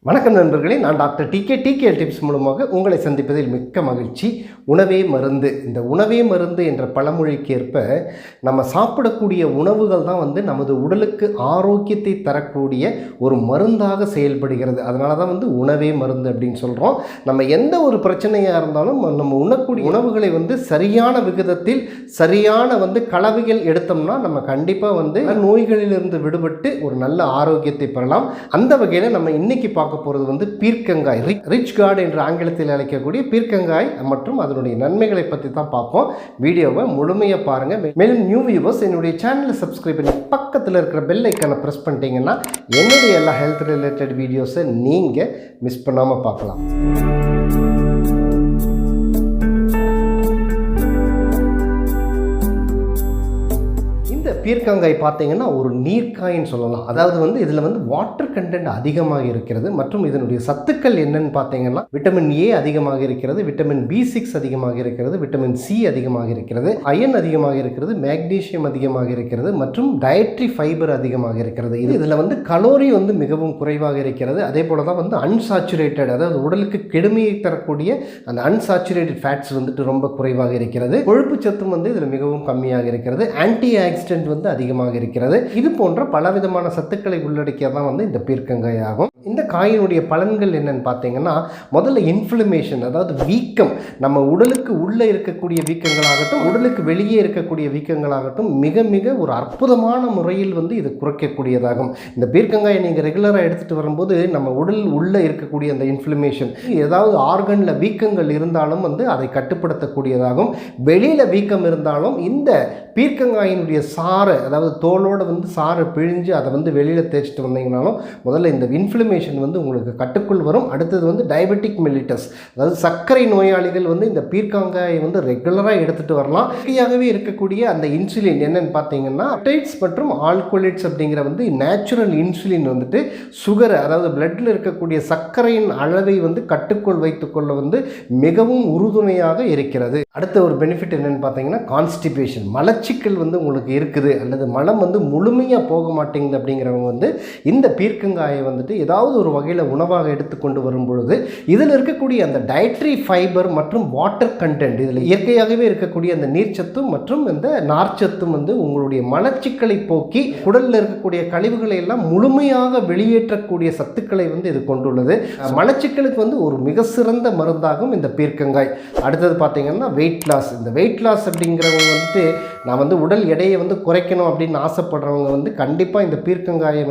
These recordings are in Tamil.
வணக்கம் நண்பர்களே, நான் டாக்டர் TK tkhealthtips மூலமாக உங்களை சந்திப்பதில் மிக்க மகிழ்ச்சி. உணவே மருந்து. இந்த உணவே மருந்து என்ற பழமொழிக்கேற்ப நம்ம சாப்பிடக்கூடிய உணவுகள் தான் நமது உடலுக்கு ஆரோக்கியத்தை தரக்கூடிய ஒரு மருந்தாக செயல்படுகிறது. அதனால தான் உணவே மருந்து அப்படின்னு சொல்கிறோம். நம்ம எந்த ஒரு பிரச்சனையாக இருந்தாலும் நம்ம உண்ணக்கூடிய உணவுகளை சரியான விகிதத்தில் சரியான கலவைகள் எடுத்தோம்னா நம்ம கண்டிப்பாக நோய்களிலிருந்து விடுபட்டு ஒரு நல்ல ஆரோக்கியத்தை பெறலாம். அந்த வகையில் நம்ம இன்னைக்கு பார்க்க போகிறது பீர்க்கங்காய், ரிச் கார்டு என்று ஆங்கிலத்தில் அழைக்கக்கூடிய பீர்க்கங்காய் மற்றும் அதனுடைய நன்மைகளை பற்றி தான் பார்ப்போம். வீடியோவை முழுமையாக பாருங்கள். மேலும் நியூ வியூவர்ஸ் என்னுடைய சேனலை சப்ஸ்கிரைப் பண்ணி பக்கத்தில் இருக்கிற பெல் ஐக்கானை ப்ரெஸ் பண்ணிட்டீங்கன்னா என்னுடைய எல்லா ஹெல்த் ரிலேட்டட் வீடியோஸை நீங்கள் மிஸ் பண்ணாமல் பார்க்கலாம். பீர்க்கங்காய் பார்த்தீங்கன்னா ஒரு நீர்க்காயின்னு சொல்லலாம். அதாவது இதில் வாட்டர் கண்டென்ட் அதிகமாக இருக்கிறது மற்றும் இதனுடைய சத்துக்கள் என்னன்னு பார்த்தீங்கன்னா விட்டமின் ஏ அதிகமாக இருக்கிறது, விட்டமின் B6 அதிகமாக இருக்கிறது, விட்டமின் சி அதிகமாக இருக்கிறது, அயன் அதிகமாக இருக்கிறது, மேக்னீசியம் அதிகமாக இருக்கிறது மற்றும் டயட்ரி ஃபைபர் அதிகமாக இருக்கிறது. இதில் கலோரி மிகவும் குறைவாக இருக்கிறது. அதே போல தான் அன்சாச்சுரேட்டட், அதாவது உடலுக்கு கெடுமையை தரக்கூடிய அந்த அன்சாச்சுரேட்டட் ஃபேட்ஸ் ரொம்ப குறைவாக இருக்கிறது. கொழுப்பு சத்தும் இதில் மிகவும் கம்மியாக இருக்கிறது. ஆன்டி ஆக்சிடென்ட் அதிகமாக இருக்கிறது. இது போன்ற பலவிதமான சத்துக்களை உள்ளடக்கியதான் இந்த பீர்க்கங்காய் ஆகும். இந்த காயினுடைய பலன்கள் என்னன்னு பார்த்தீங்கன்னா, முதல்ல இன்ஃப்ளமேஷன், அதாவது வீக்கம், நம்ம உடலுக்கு உள்ளே இருக்கக்கூடிய வீக்கங்களாகட்டும் உடலுக்கு வெளியே இருக்கக்கூடிய வீக்கங்களாகட்டும் மிக மிக ஒரு அற்புதமான முறையில் இது குறைக்கக்கூடியதாகும். இந்த பீர்க்கங்காயை நீங்கள் ரெகுலராக எடுத்துகிட்டு வரும்போது நம்ம உடல் உள்ளே இருக்கக்கூடிய அந்த இன்ஃப்ளமேஷன், ஏதாவது ஆர்கனில் வீக்கங்கள் இருந்தாலும் அதை கட்டுப்படுத்தக்கூடியதாகும். வெளியில் வீக்கம் இருந்தாலும் இந்த பீர்க்கங்காயினுடைய சாறை, அதாவது தோலோடு சாறை பிழிஞ்சு அதை வெளியில் தேய்ச்சிட்டு வந்தீங்கனாலும் முதல்ல இந்த இன்ஃப்ளமேஷன் உங்களுக்கு கட்டுக்குள் வரும். அடுத்தது டயபெட்டிக் மெல்லிட்டஸ், அதாவது சர்க்கரை நோயாளிகள் இந்த பீர்க்கங்காயை ரெகுலராக எடுத்துகிட்டு வரலாம். இயற்கையாகவே இருக்கக்கூடிய அந்த இன்சுலின் என்னன்னு பார்த்தீங்கன்னா பெப்டைட்ஸ் மற்றும் ஆல்கோலேட்ஸ் அப்படிங்கிற நேச்சுரல் இன்சுலின் சுகரை, அதாவது பிளட்டில் இருக்கக்கூடிய சர்க்கரையின் அளவை கட்டுக்குள் வைத்துக்கொள்ள மிகவும் உறுதுணையாக இருக்கிறது. அடுத்த ஒரு பெனிஃபிட் என்னன்னு பார்த்தீங்கன்னா கான்ஸ்டிபேஷன், மலச்சிக்கல் உங்களுக்கு இருக்குது அல்லது மலம் முழுமையாக போக மாட்டேங்குது அப்படிங்கிறவங்க இந்த பீர்க்கங்காயை ஏதாவது ஒரு வகையில் உணவாக எடுத்துக்கொண்டு வரும் பொழுது இதில் இருக்கக்கூடிய அந்த டயட்ரி ஃபைபர் மற்றும் வாட்டர் கண்டென்ட், இதில் இயற்கையாகவே இருக்கக்கூடிய அந்த நீர்ச்சத்தும் மற்றும் இந்த நார்ச்சத்தும் உங்களுடைய மலச்சிக்கலை போக்கி உடலில் இருக்கக்கூடிய கழிவுகளை எல்லாம் முழுமையாக வெளியேற்றக்கூடிய சத்துக்களை இது கொண்டுள்ளது. மலச்சிக்கலுக்கு ஒரு மிக சிறந்த மருந்தாகும் இந்த பீர்க்கங்காய். அடுத்தது பார்த்தீங்கன்னா வெயிட் லாஸ். இந்த வெயிட் லாஸ் அப்படிங்கிறவங்க நான் உடல் எடையை குறைக்கணும் அப்படின்னு ஆசைப்படுறவங்க கண்டிப்பாக இந்த பீர்க்கங்காயை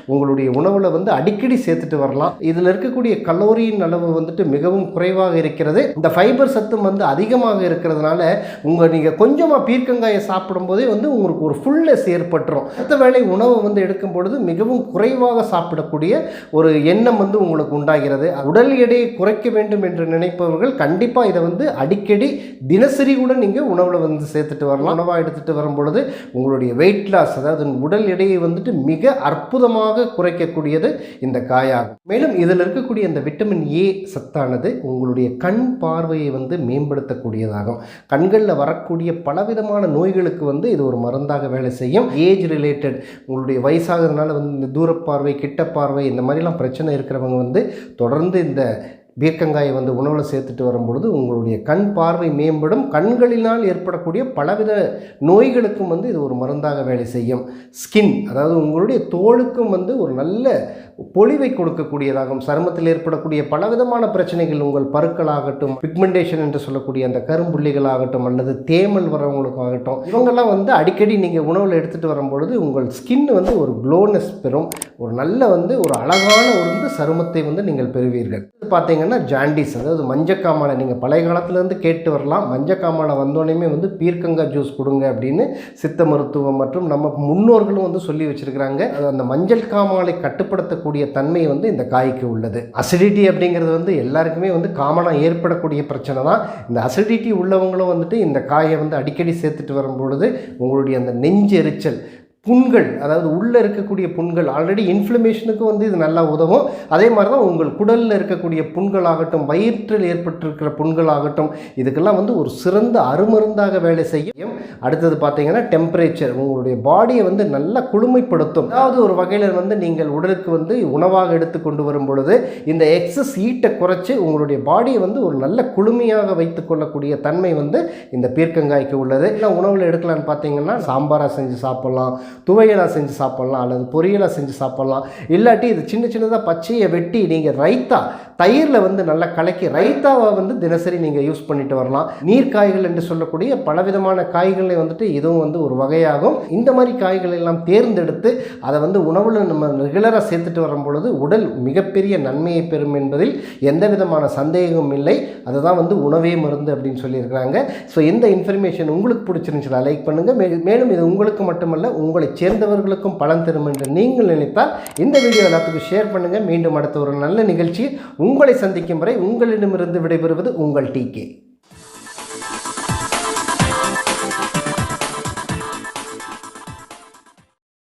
உங்களுடைய உணவில் அடிக்கடி சேர்த்துட்டு வரலாம். இதில் இருக்கக்கூடிய கலோரியின் அளவு மிகவும் குறைவாக இருக்கிறது. இந்த ஃபைபர் சத்தும் அதிகமாக இருக்கிறதுனால நீங்கள் கொஞ்சமாக பீர்க்கங்காயை சாப்பிடும்போதே உங்களுக்கு ஒரு ஃபுல்னஸ் ஏற்பட்டுரும். அடுத்த வேளை உணவு எடுக்கும் பொழுது மிகவும் குறைவாக சாப்பிடக்கூடிய ஒரு எண்ணம் உங்களுக்கு உண்டாகிறது. உடல் எடையை குறைக்க வேண்டும் என்று நினைப்பவர்கள் கண்டிப்பாக இதை அடிக்கடி தினசரி கூட நீங்கள் உணவில் சேர்த்துட்டு வரலாம். உணவாக எடுத்துகிட்டு வரும் பொழுது உங்களுடைய வெயிட் லாஸ், அதாவது உடல் எடையை மிக அற்புதமாக குறைக்கக்கூடியது இந்த காயாகும். மேலும் இதில் இருக்கக்கூடிய இந்த விட்டமின் ஏ சத்தானது உங்களுடைய கண் பார்வையை மேம்படுத்தக்கூடியதாகும். கண்களில் வரக்கூடிய பலவிதமான நோய்களுக்கு இது ஒரு மருந்தாக வேலை செய்யும். ஏஜ் ரிலேட்டட், உங்களுடைய வயசாகிறதுனால இந்த தூரப்பார்வை, கிட்ட பார்வை இந்த மாதிரிலாம் பிரச்சனை இருக்கிறவங்க தொடர்ந்து இந்த பீர்க்கங்காயை உணவில் சேர்த்துட்டு வரும்பொழுது உங்களுடைய கண் பார்வை மேம்படும். கண்களினால் ஏற்படக்கூடிய பலவித நோய்களுக்கும் இது ஒரு மருந்தாக வேலை செய்யும். ஸ்கின், அதாவது உங்களுடைய தோலுக்கும் ஒரு நல்ல பொலிவை கொடுக்கக்கூடியதாகும். சருமத்தில் ஏற்படக்கூடிய பலவிதமான பிரச்சனைகள், உங்கள் பருக்களாகட்டும், பிக்மெண்டேஷன் என்று சொல்லக்கூடிய அந்த கரும்புள்ளிகளாகட்டும் அல்லது தேமல் வரவங்களுக்காகட்டும், இவங்கெல்லாம் அடிக்கடி நீங்கள் உணவில் எடுத்துகிட்டு வரும்பொழுது உங்கள் ஸ்கின் ஒரு க்ளோனஸ் பெறும். ஒரு நல்ல ஒரு அழகான ஒரு சருமத்தை நீங்கள் பெறுவீர்கள். பார்த்தீங்கன்னா ஜாண்டிஸ், அதாவது மஞ்சக்காமாலை, நீங்கள் பழைய காலத்துலேருந்து கேட்டு வரலாம். மஞ்சக்காமாலை வந்தோடனே பீர்க்கங்காய் ஜூஸ் கொடுங்க அப்படின்னு சித்த மருத்துவம் மற்றும் நம்ம முன்னோர்களும் சொல்லி வச்சுருக்கிறாங்க. அந்த மஞ்சள் காமாலை கட்டுப்படுத்தக்கூடிய தன்மை இந்த காய்க்கு உள்ளது. அசிடிட்டி அப்படிங்கிறது எல்லாருக்குமே காமனாக ஏற்படக்கூடிய பிரச்சனை தான். இந்த அசிடிட்டி உள்ளவங்களும் இந்த காயை அடிக்கடி சேர்த்துட்டு வரும்பொழுது உங்களுடைய அந்த நெஞ்செரிச்சல், புண்கள், அதாவது உள்ளே இருக்கக்கூடிய புண்கள், ஆல்ரெடி இன்ஃப்ளமேஷனுக்கு வந்து இது நல்லா உதவும். அதே மாதிரி தான் உங்கள் குடலில் இருக்கக்கூடிய புண்களாகட்டும், வயிற்றில் ஏற்பட்டிருக்கிற புண்களாகட்டும், இதுக்கெல்லாம் வந்து ஒரு சிறந்த அருமருந்தாக வேலை செய்யும். அடுத்தது பார்த்தீங்கன்னா டெம்பரேச்சர், உங்களுடைய பாடியை வந்து நல்லா குளுமைப்படுத்தும். அதாவது ஒரு வகையில் வந்து நீங்கள் உடலுக்கு வந்து உணவாக எடுத்து கொண்டு வரும் பொழுது இந்த எக்ஸஸ் ஹீட்டை குறைச்சி உங்களுடைய பாடியை வந்து ஒரு நல்ல குளுமையாக வைத்துக் கொள்ளக்கூடிய தன்மை வந்து இந்த பீர்க்கங்காய்க்கு உள்ளது. உணவில் எடுக்கலான்னு பார்த்தீங்கன்னா சாம்பாராக செஞ்சு சாப்பிட்லாம், துவையலாக செஞ்சு சாப்பிட்லாம், அல்லது பொரியலாக செஞ்சு சாப்பிட்லாம். இல்லாட்டி இது சின்ன சின்னதாக பச்சையை வெட்டி நீங்கள் ரைத்தா தயிரில் வந்து நல்லா கலக்கி ரைத்தாவை வந்து தினசரி நீங்கள் யூஸ் பண்ணிட்டு வரலாம். நீர்க்காய்கள் என்று சொல்லக்கூடிய பலவிதமான காய்களை வந்துட்டு இதுவும் வந்து ஒரு வகையாகும். இந்த மாதிரி காய்கள் எல்லாம் தேர்ந்தெடுத்து அதை வந்து உணவில் நம்ம ரெகுலராக சேர்த்துட்டு வரும் பொழுது உடல் மிகப்பெரிய நன்மையை பெறும் என்பதில் எந்த விதமான சந்தேகமும் இல்லை. அதுதான் வந்து உணவே மருந்து அப்படின்னு சொல்லியிருக்கிறாங்க. ஸோ இந்த இன்ஃபர்மேஷன் உங்களுக்கு பிடிச்சிருந்துச்சுன்னா லைக் பண்ணுங்கள். மேலும் இது உங்களுக்கு மட்டுமல்ல, உங்களை சேர்ந்தவர்களுக்கும் பலன் தரும் என்று நீங்கள் நினைத்தால் இந்த வீடியோ எல்லாத்துக்கும் ஷேர் பண்ணுங்கள். மீண்டும் அடுத்த ஒரு நல்ல நிகழ்ச்சியில் உங்களை சந்திக்கும் வரை உங்களிடமிருந்து விடைபெறுவது உங்கள் TK.